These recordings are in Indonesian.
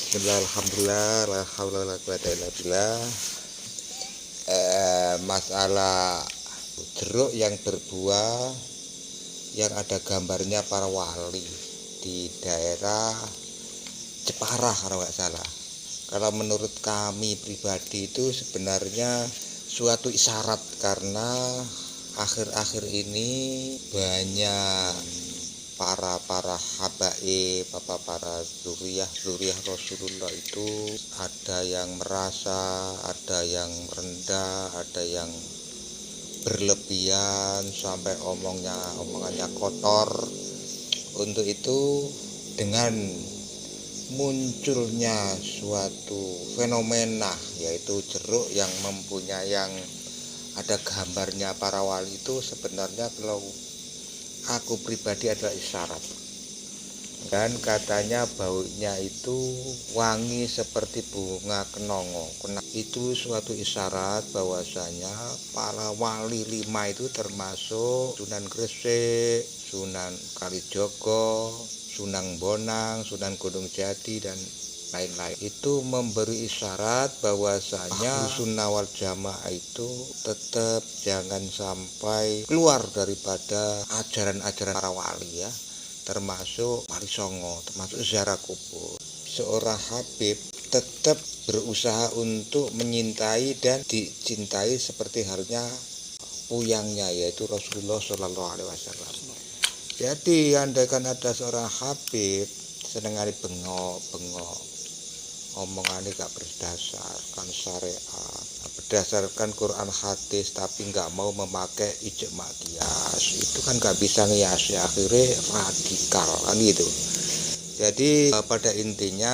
Bismillah, alhamdulillah, la haula wala quwata illa billah. Masalah jeruk yang berbuah yang ada gambarnya para wali di daerah Jepara kalau nggak salah. Kalau menurut kami pribadi itu sebenarnya suatu isyarat, karena akhir-akhir ini banyak para habaib, para zuriyah Rasulullah itu ada yang merasa, ada yang rendah, ada yang berlebihan sampai omongannya kotor. Untuk itu, dengan munculnya suatu fenomena, yaitu jeruk yang ada gambarnya para wali, itu sebenarnya kalau aku pribadi adalah isyarat. Dan katanya baunya itu wangi seperti bunga kenongo. Itu suatu isyarat bahwasanya para wali 5 itu termasuk Sunan Gresik, Sunan Kalijogo, Sunan Bonang, Sunan Gunung Jati, dan lain-lain. Itu memberi isyarat bahwasanya Sunnah wal Jamaah itu tetap jangan sampai keluar daripada ajaran-ajaran para wali, ya, termasuk Wali Songo, termasuk ziarah kubur. Seorang habib tetap berusaha untuk menyintai dan dicintai seperti halnya puyangnya, yaitu Rasulullah Shallallahu Alaihi Wasallam. Jadi andaikan ada seorang habib senengane bengok-bengok, omongannya gak berdasarkan syariat, berdasarkan Quran hadis, tapi gak mau memakai ijma qiyas, itu kan gak bisa ngiasi, akhirnya radikal kan gitu. Jadi pada intinya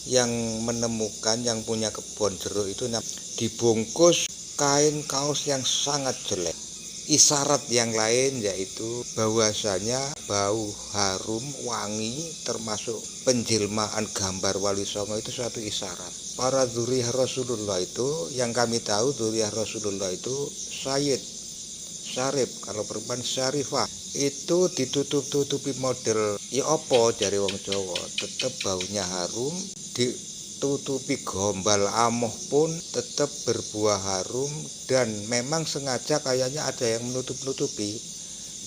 yang menemukan, yang punya kebun jeruk itu dibungkus kain kaos yang sangat jelek. Isyarat yang lain yaitu bahwasanya bau harum wangi termasuk penjelmaan gambar Wali Songo itu suatu isyarat. Para dzurriyyah Rasulullah itu, yang kami tahu dzurriyyah Rasulullah itu Sayyid, Syarif, kalau perempuan Syarifah, itu ditutup-tutupi model ya opo dari wong Jawa, tetap baunya harum. Ditutupi gombal amoh pun tetap berbuah harum. Dan memang sengaja kayaknya ada yang menutup-nutupi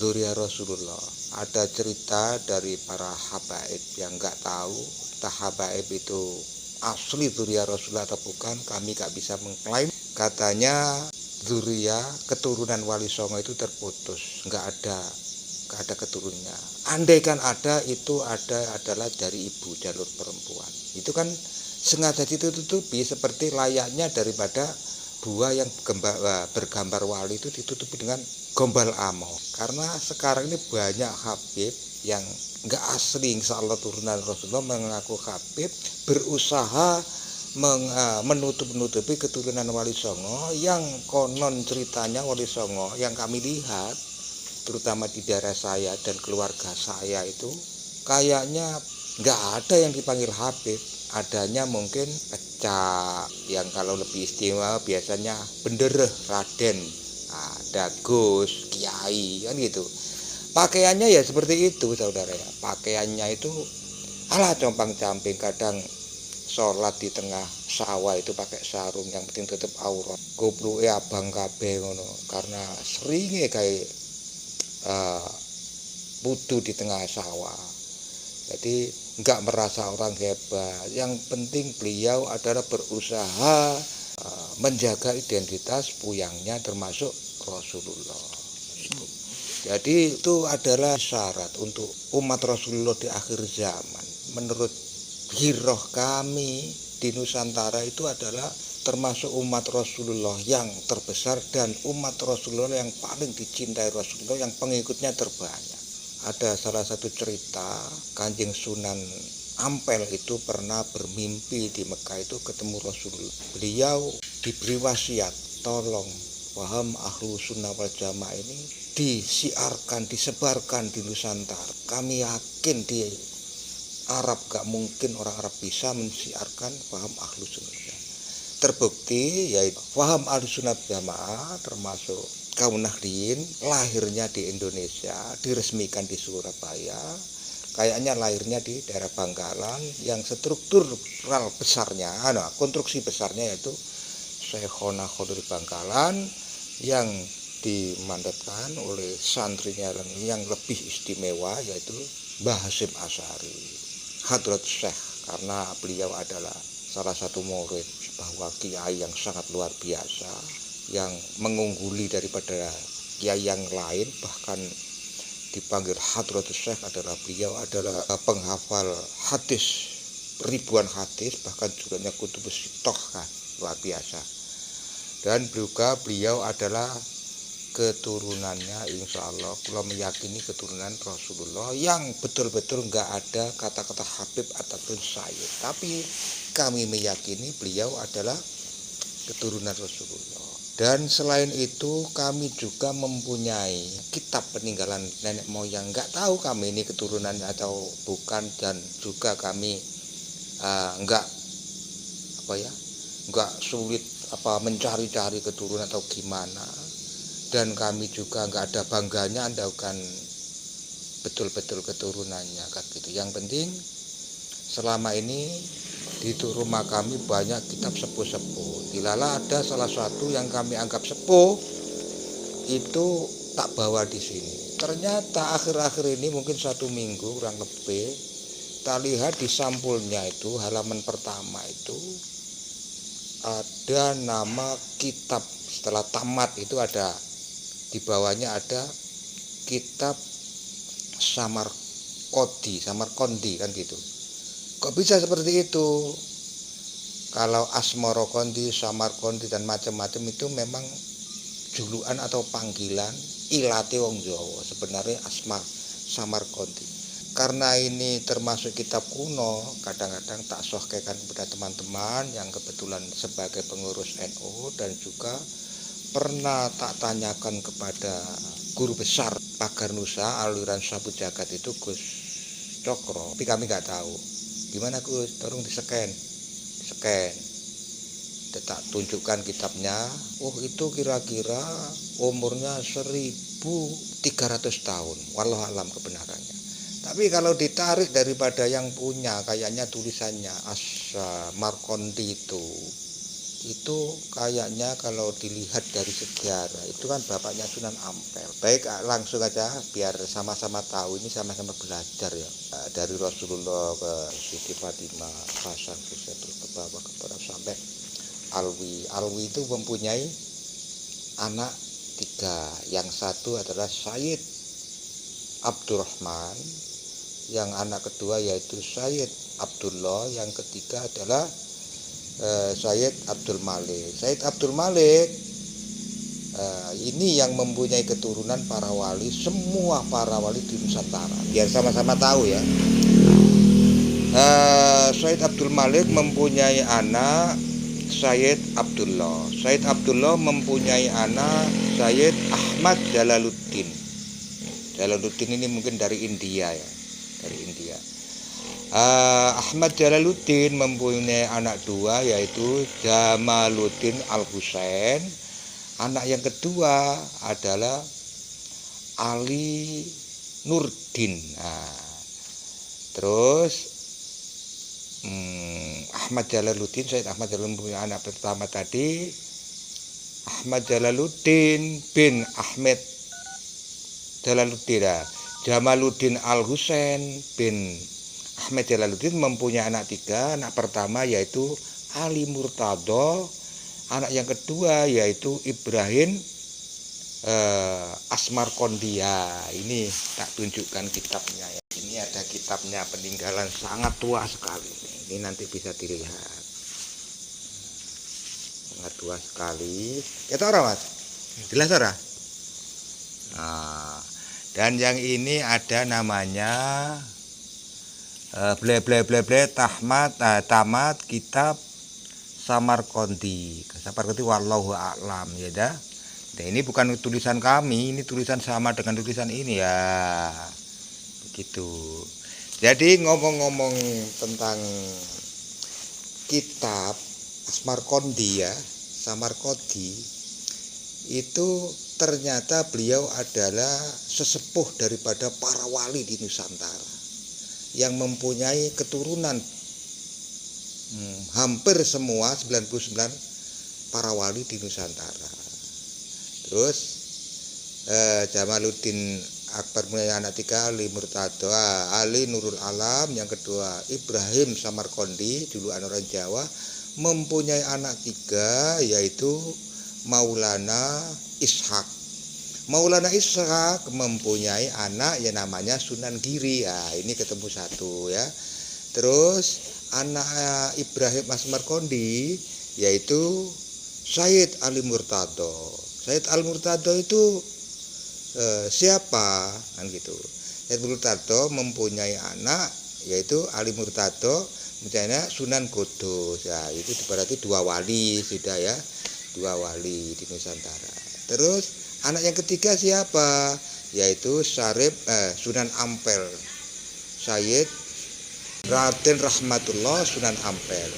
dzurriyyah Rasulullah. Ada cerita dari para habaib yang nggak tahu entah habaib itu asli dzurriyyah Rasulullah atau bukan, kami nggak bisa mengklaim. Katanya dzurriyyah keturunan Wali Songo itu terputus, nggak ada keturunannya. Andaikan ada, itu adalah dari ibu jalur perempuan. Itu kan sengaja ditutupi seperti layaknya daripada buah yang bergambar wali itu ditutupi dengan gombal amo. Karena sekarang ini banyak habib yang nggak asli insya Allah turunan Rasulullah mengaku habib, berusaha menutup-nutupi keturunan Wali Songo, yang konon ceritanya Wali Songo yang kami lihat terutama di daerah saya dan keluarga saya itu kayaknya nggak ada yang dipanggil habib. Adanya mungkin pecah, yang kalau lebih istimewa biasanya bendereh, raden, dagus, kiai, kan gitu. Pakaiannya ya seperti itu saudara ya. Pakaiannya itu alah compang-camping, kadang sholat di tengah sawah itu pakai sarung, yang penting tetap aurat. Gobluke abang kabeh ngono, karena seringnya kayak putu di tengah sawah. Jadi nggak merasa orang hebat. Yang penting beliau adalah berusaha menjaga identitas puyangnya termasuk Rasulullah. Jadi itu adalah syarat untuk umat Rasulullah di akhir zaman. Menurut hiroh kami di Nusantara itu adalah termasuk umat Rasulullah yang terbesar dan umat Rasulullah yang paling dicintai Rasulullah, yang pengikutnya terbanyak. Ada salah satu cerita, Kanjeng Sunan Ampel itu pernah bermimpi di Mekah itu ketemu Rasulullah. Beliau diberi wasiat, tolong paham ahlu sunnah wal jamaah ini disiarkan, disebarkan di Nusantara. Kami yakin di Arab gak mungkin orang Arab bisa mensiarkan paham ahlu sunnah. Terbukti yaitu paham ahlu sunnah jamaah termasuk kaum Nahdliyin lahirnya di Indonesia, diresmikan di Surabaya. kayaknya lahirnya di daerah Bangkalan, yang struktural besarnya, konstruksi besarnya yaitu Syekhona Khadir Bangkalan, yang dimandatkan oleh santrinya yang lebih istimewa yaitu Mbah Hasyim Asy'ari Hadratus Syekh, karena beliau adalah salah satu murid bahwa kiai yang sangat luar biasa, yang mengungguli daripada kiai yang lain, bahkan dipanggil Hadratus Syekh adalah beliau adalah penghafal hadis, ribuan hadis, bahkan judulnya Kutubus Sitoh, kan luar biasa. Dan juga beliau adalah keturunannya, insya Allah kalau meyakini keturunan Rasulullah, yang betul-betul nggak ada kata-kata Habib ataupun Sayyid, tapi kami meyakini beliau adalah keturunan Rasulullah. Dan selain itu kami juga mempunyai kitab peninggalan nenek moyang, nggak tahu kami ini keturunannya atau bukan, dan juga kami nggak sulit mencari-cari keturunan atau gimana. Dan kami juga nggak ada bangganya andalkan betul-betul keturunannya, kan gitu. Yang penting selama ini di rumah kami banyak kitab sepuh-sepuh. Dilala ada salah satu yang kami anggap sepuh, itu tak bawa di sini. Ternyata akhir-akhir ini mungkin 1 minggu kurang lebih, kita lihat di sampulnya itu halaman pertama itu ada nama kitab, setelah tamat itu ada di bawahnya ada kitab Samarkondi kan gitu. Kok bisa seperti itu? Kalau Asmoro Kondi, Samarkondi dan macam-macam itu memang julukan atau panggilan ilate wong Jawa, sebenarnya Asmar Samarkondi. Karena ini termasuk kitab kuno, kadang-kadang tak sohkekan kepada teman-teman yang kebetulan sebagai pengurus NU, dan juga pernah tak tanyakan kepada guru besar Pagar Nusa aliran Sabu Jagat itu Gus Cokro, tapi kami nggak tahu gimana Gus, tolong diseken, tak tunjukkan kitabnya. Oh itu kira-kira umurnya 1300 tahun, wallahu alam kebenarannya. Tapi kalau ditarik daripada yang punya, kayaknya tulisannya Markondi itu kayaknya kalau dilihat dari sejarah itu kan bapaknya Sunan Ampel. Baik, langsung aja biar sama-sama tahu, ini sama-sama belajar ya, dari Rasulullah ke Siti Fatimah, Hasan Husain, terus ke bawah ke bawah sampai Alwi itu mempunyai anak 3. Yang satu adalah Sayyid Abdurrahman, yang anak kedua yaitu Sayyid Abdullah, yang ketiga adalah Sayyid Abdul Malik. Sayyid Abdul Malik ini yang mempunyai keturunan para wali, semua para wali di Nusantara, biar sama-sama tahu ya. Sayyid Abdul Malik mempunyai anak Sayyid Abdullah. Sayyid Abdullah mempunyai anak Sayyid Ahmad Jalaluddin. Jalaluddin ini mungkin dari India ya, dari India. Ahmad Jalaluddin mempunyai anak 2 yaitu Jamaluddin Al-Husain. Anak yang kedua adalah Ali Nurdin. Terus Ahmad Jalaluddin, Sayyid Ahmad Jalaluddin mempunyai anak pertama tadi Ahmad Jalaluddin bin Ahmad Jalaluddin. Jamaluddin Al-Husain bin Ahmad Jalaluddin mempunyai anak 3. Anak pertama yaitu Ali Murtado, anak yang kedua yaitu Ibrahim Asmarkondia. Ini tak tunjukkan kitabnya ya. Ini ada kitabnya peninggalan sangat tua sekali. Ini nanti bisa dilihat, sangat tua sekali. Kita orang mas, jelas ora? Dan yang ini ada namanya tamat kitab Samarkondi wallahu a'lam ya dah. Nah, ini bukan tulisan kami, ini tulisan sama dengan tulisan ini ya, begitu. Jadi ngomong-ngomong tentang kitab Samarkondi ya, Samarkondi itu ternyata beliau adalah sesepuh daripada para wali di Nusantara. yang mempunyai keturunan hampir semua 99 para wali di Nusantara. Terus Jamaluddin Akbar punya anak 3, Ali Murtado, Ali Nurul Alam, yang kedua Ibrahim Samarkondi, julukan orang Jawa, mempunyai anak 3 yaitu Maulana Ishak. Maulana Ishak mempunyai anak yang namanya Sunan Giri. Ini ketemu satu ya. Terus anak Ibrahim Samarkondi yaitu Sayyid Ali Murtado. Sayyid Ali Murtado itu siapa kan gitu. Sayyid Murtado mempunyai anak yaitu Ali Murtado, misalnya Sunan Kudus. Ya, itu berarti 2 wali sudah ya. 2 wali di Nusantara. Terus anak yang ketiga siapa? Yaitu Sunan Ampel. Sayyid Raden Rahmatullah Sunan Ampel.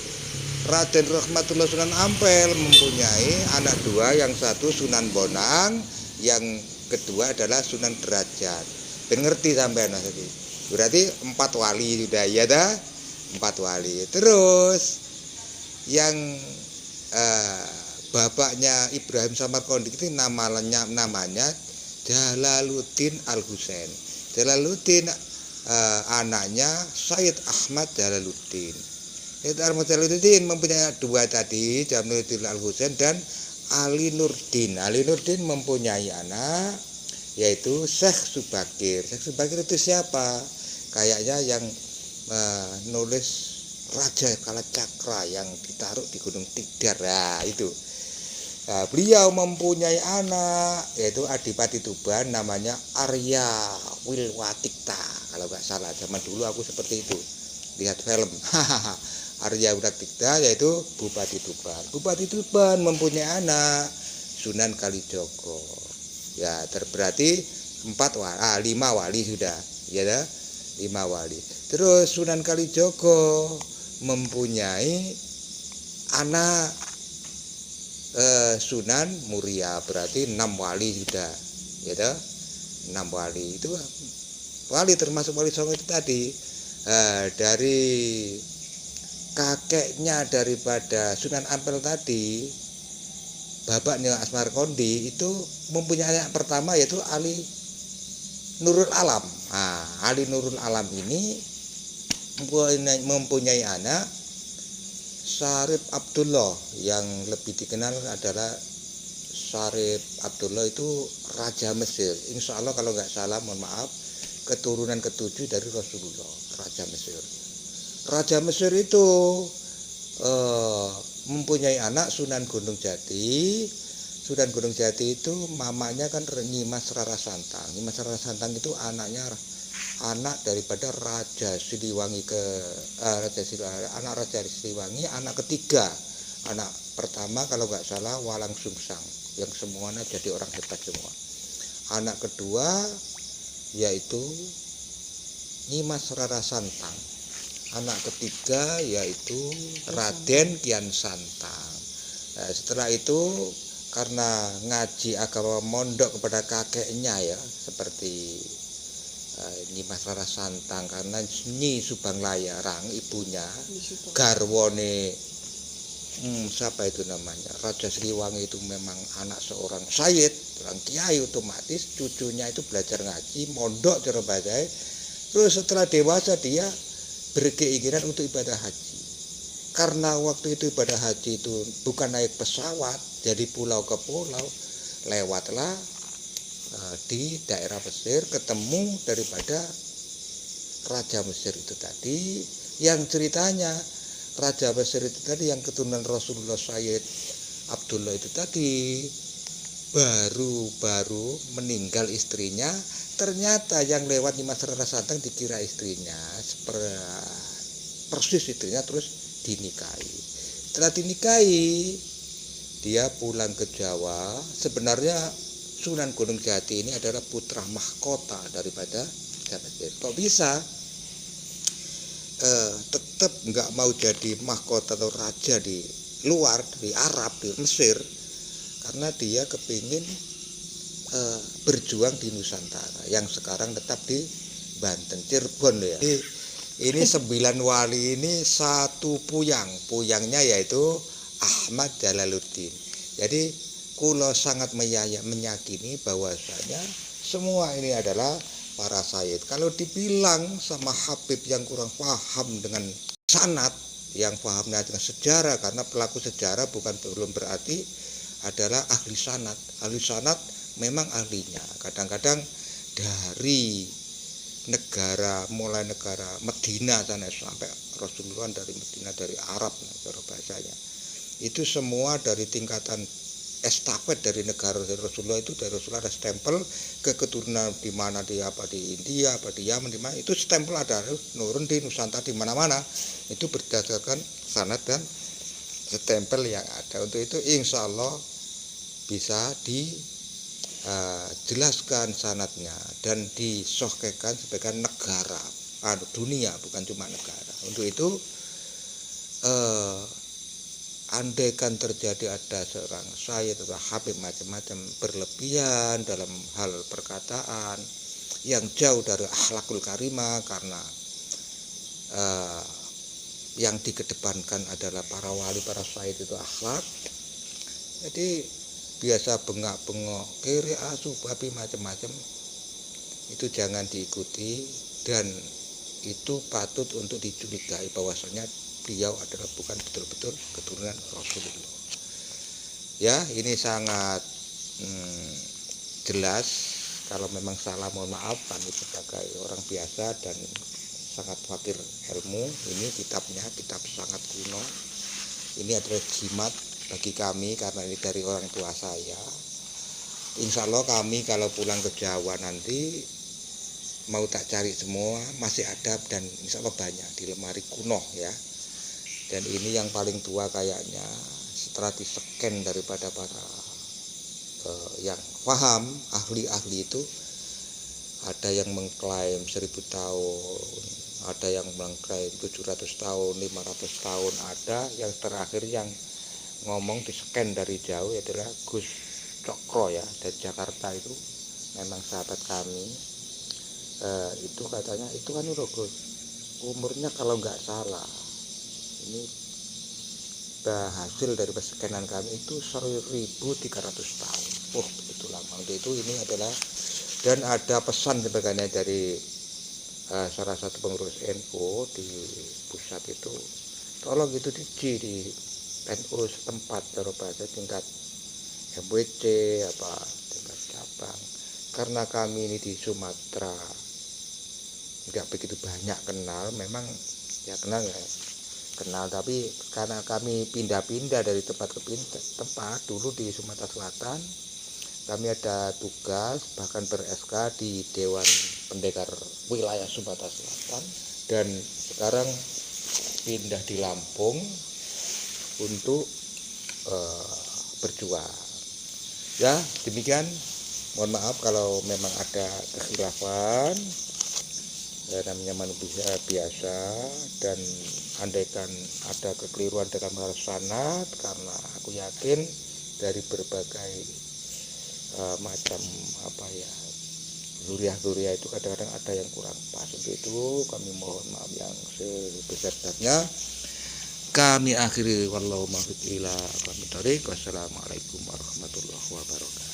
Raden Rahmatullah Sunan Ampel mempunyai anak 2, yang satu Sunan Bonang, yang kedua adalah Sunan Derajat. Ben ngerti sampean tadi. Berarti 4 wali sudah ya dah. 4 wali. Terus yang bapaknya Ibrahim Samarkondi itu namanya Jalaluddin Al-Husain. Jalaluddin anaknya Sayyid Ahmad Jalaluddin. Sayyid Ahmad Jalaluddin mempunyai 2 tadi, Jalaluddin Al-Husain dan Ali Nurdin. Ali Nurdin mempunyai anak yaitu Syekh Subakir. Syekh Subakir itu siapa? Kayaknya yang nulis Raja Kalacakra yang ditaruh di Gunung Tidar. Itu. Nah, beliau mempunyai anak yaitu Adipati Tuban namanya Arya Wilwatikta. Kalau nggak salah, zaman dulu aku seperti itu lihat film. Arya Wilwatikta yaitu Bupati Tuban. Bupati Tuban mempunyai anak Sunan Kalijogo. Ya, berarti 5 wali sudah. Ya dah, 5 wali. Terus Sunan Kalijogo mempunyai anak Sunan Muria, berarti 6 wali sudah, ya toh? 6 wali itu wali termasuk Wali Songo itu tadi. Dari kakeknya daripada Sunan Ampel tadi, bapaknya Asmarkondi itu mempunyai anak pertama yaitu Ali Nurul Alam. Ali Nurul Alam ini mempunyai anak Syarif Abdullah, yang lebih dikenal adalah Syarif Abdullah itu Raja Mesir. Insya Allah kalau nggak salah, mohon maaf, keturunan ke-7 dari Rasulullah, Raja Mesir. Raja Mesir itu mempunyai anak Sunan Gunung Jati. Sunan Gunung Jati itu mamanya kan Nyimas Rara Santang. Nyimas Rara Santang itu anak daripada Raja Siliwangi anak Raja Siliwangi, anak ketiga. Anak pertama kalau nggak salah Walang Sungsang, yang semuanya jadi orang hebat semua. Anak kedua yaitu Nyimas Rara Santang. Anak ketiga yaitu Raden Kian Santang. Setelah itu karena ngaji agama mondok kepada kakeknya ya, seperti Nyimas Rara Santang, karena Nyi Subang Layarang ibunya garwone siapa itu namanya Raja Siliwangi itu memang anak seorang sayyid, orang kiai, otomatis cucunya itu belajar ngaji mondok cara bahasa. Terus setelah dewasa dia berkeinginan untuk ibadah haji. Karena waktu itu ibadah haji itu bukan naik pesawat, jadi pulau ke pulau, lewatlah di daerah Mesir, ketemu daripada Raja Mesir itu tadi, yang ceritanya Raja Mesir itu tadi yang keturunan Rasulullah Sayyid Abdullah itu tadi baru meninggal istrinya. Ternyata yang lewat Nyimas Rara Santang dikira istrinya, persis istrinya, terus dinikahi. Setelah dinikahi dia pulang ke Jawa. Sebenarnya Sunan Gunung Jati ini adalah putra mahkota daripada Raja Mesir. Kok bisa tetap nggak mau jadi mahkota atau raja di luar, di Arab, di Mesir? Karena dia kepingin berjuang di Nusantara yang sekarang tetap di Banten, Cirebon ya. Ini 9 wali ini satu puyangnya yaitu Ahmad Jalaluddin. Jadi kulo sangat meyakini bahwasanya semua ini adalah para sayyid. Kalau dibilang sama Habib yang kurang paham dengan sanad, yang pahamnya dengan sejarah, karena pelaku sejarah belum berarti adalah ahli sanad. Ahli sanad memang ahlinya. Kadang-kadang dari mulai negara Medina sana sampai Rasulullah dari Medina, dari Arab cara bahasanya. Itu semua dari tingkatan estafet dari negara dari Rasulullah, itu dari Rasulullah ada stempel ke keturunan di mana, di India, di Yaman, di mana itu stempel ada nurun di Nusantara di mana-mana, itu berdasarkan sanad dan stempel yang ada. Untuk itu insya Allah bisa dijelaskan sanadnya dan disohkekan sebagai negara dunia, bukan cuma negara. Untuk itu andaikan terjadi ada seorang sayyid atau habib macam-macam berlebihan dalam hal perkataan yang jauh dari akhlakul karimah, karena yang dikedepankan adalah para wali, para sayyid itu akhlak. Jadi biasa bengak-bengok, kiri asuh babi macam-macam, itu jangan diikuti, dan itu patut untuk dicurigai bahwasanya beliau adalah bukan betul-betul keturunan Rasulullah. Ya, ini sangat jelas. Kalau memang salah mohon maaf, kami sebagai orang biasa dan sangat fakir ilmu. Ini kitabnya kitab sangat kuno. Ini adalah jimat bagi kami karena ini dari orang tua saya. Insya Allah kami kalau pulang ke Jawa nanti mau tak cari semua, masih ada dan insya Allah banyak di lemari kuno ya. Dan ini yang paling tua kayaknya, setelah diseken daripada para yang paham, ahli-ahli itu, ada yang mengklaim 1000 tahun, ada yang mengklaim 700 tahun, 500 tahun, ada yang terakhir yang ngomong diseken dari jauh adalah Gus Cokro ya, dari Jakarta. Itu memang sahabat kami. Itu katanya, itu kan udah Gus, umurnya kalau nggak salah, ini hasil dari persekenan kami itu 1300 tahun. Itu lama. Untuk itu ini adalah, dan ada pesan sebagainya dari salah satu pengurus NU di pusat itu, tolong itu di NU setempat, taruh bahasa tingkat MWC apa tingkat cabang, karena kami ini di Sumatera nggak begitu banyak kenal, memang ya kenal ya kenal, tapi karena kami pindah-pindah dari tempat ke tempat, dulu di Sumatera Selatan kami ada tugas bahkan ber-SK di Dewan Pendekar Wilayah Sumatera Selatan, dan sekarang pindah di Lampung untuk berjuang. Ya demikian, mohon maaf kalau memang ada kekhilafan, namanya manusia biasa, dan andaikan ada kekeliruan dalam hal sanad, karena aku yakin dari berbagai macam zuriah itu kadang-kadang ada yang kurang pas. Untuk itu kami mohon maaf yang sebesar-besarnya. Kami akhiri, wallahu muwaffiq ila aqwamit thoriq. Wassalamualaikum warahmatullahi wabarakatuh.